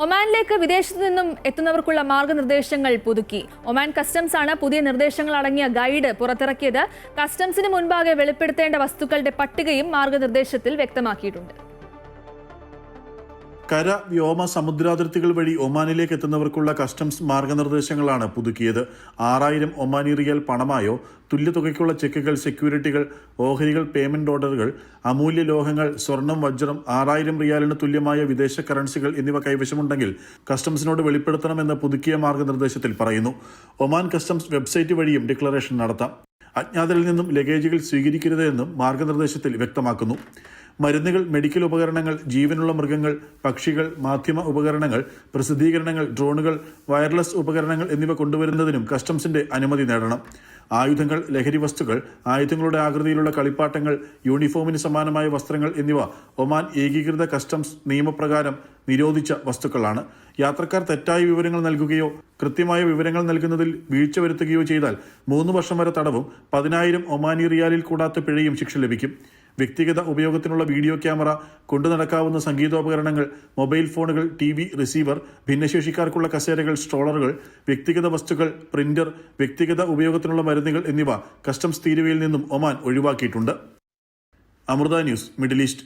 ഒമാനിലേക്ക് വിദേശത്തു നിന്നും എത്തുന്നവർക്കുള്ള മാർഗനിർദ്ദേശങ്ങൾ പുതുക്കി. ഒമാൻ കസ്റ്റംസ് ആണ് പുതിയ നിർദ്ദേശങ്ങൾ അടങ്ങിയ ഗൈഡ് പുറത്തിറക്കിയത്. കസ്റ്റംസിന് മുൻപാകെ വെളിപ്പെടുത്തേണ്ട വസ്തുക്കളുടെ പട്ടികയും മാർഗനിർദ്ദേശത്തിൽ വ്യക്തമാക്കിയിട്ടുണ്ട്. കര, വ്യോമ, സമുദ്രാതിർത്തികൾ വഴി ഒമാനിലേക്ക് എത്തുന്നവർക്കുള്ള കസ്റ്റംസ് മാർഗനിർദ്ദേശങ്ങളാണ് പുതുക്കിയത്. 6000 ഒമാനി റിയാൽ പണമായോ, തുല്യതുകയ്ക്കുള്ള ചെക്കുകൾ, സെക്യൂരിറ്റികൾ, ഓഹരികൾ, പേയ്മെന്റ് ഓർഡറുകൾ, അമൂല്യ ലോഹങ്ങൾ, സ്വർണം, വജ്രം, 6000 റിയാലിന് തുല്യമായ വിദേശ കറൻസികൾ എന്നിവ കൈവശമുണ്ടെങ്കിൽ കസ്റ്റംസിനോട് വെളിപ്പെടുത്തണമെന്ന് പുതുക്കിയ മാർഗനിർദ്ദേശത്തിൽ പറയുന്നു. ഒമാൻ കസ്റ്റംസ് വെബ്സൈറ്റ് വഴിയും ഡിക്ലറേഷൻ നടത്താം. അജ്ഞാതരിൽ നിന്നും ലഗേജുകൾ സ്വീകരിക്കരുത് എന്നും മാർഗനിർദ്ദേശത്തിൽ വ്യക്തമാക്കുന്നു. മരുന്നുകൾ, മെഡിക്കൽ ഉപകരണങ്ങൾ, ജീവനുള്ള മൃഗങ്ങൾ, പക്ഷികൾ, മാധ്യമ ഉപകരണങ്ങൾ, പ്രസിദ്ധീകരണങ്ങൾ, ഡ്രോണുകൾ, വയർലെസ് ഉപകരണങ്ങൾ എന്നിവ കൊണ്ടുവരുന്നതിനും കസ്റ്റംസിന്റെ അനുമതി നേടണം. ആയുധങ്ങൾ, ലഹരി വസ്തുക്കൾ, ആയുധങ്ങളുടെ ആകൃതിയിലുള്ള കളിപ്പാട്ടങ്ങൾ, യൂണിഫോമിന് സമാനമായ വസ്ത്രങ്ങൾ എന്നിവ ഒമാൻ ഏകീകൃത കസ്റ്റംസ് നിയമപ്രകാരം നിരോധിച്ച വസ്തുക്കളാണ്. യാത്രക്കാർ തെറ്റായ വിവരങ്ങൾ നൽകുകയോ കൃത്യമായ വിവരങ്ങൾ നൽകുന്നതിൽ വീഴ്ച വരുത്തുകയോ ചെയ്താൽ 3 വർഷം വരെ തടവും 10,000 ഒമാനി റിയാലിൽ കൂടാത്ത പിഴയും ശിക്ഷ ലഭിക്കും. വ്യക്തിഗത ഉപയോഗത്തിനുള്ള വീഡിയോ ക്യാമറ, കൊണ്ടുനടക്കാവുന്ന സംഗീതോപകരണങ്ങൾ, മൊബൈൽ ഫോണുകൾ, TV റിസീവർ, ഭിന്നശേഷിക്കാർക്കുള്ള കസേരകൾ, സ്ട്രോളറുകൾ, വ്യക്തിഗത വസ്തുക്കൾ, പ്രിന്റർ, വ്യക്തിഗത ഉപയോഗത്തിനുള്ള മരുന്നുകൾ എന്നിവ കസ്റ്റംസ് തീരുവയിൽ നിന്നും ഒമാൻ ഒഴിവാക്കിയിട്ടുണ്ട്. Amrita news, Middle east.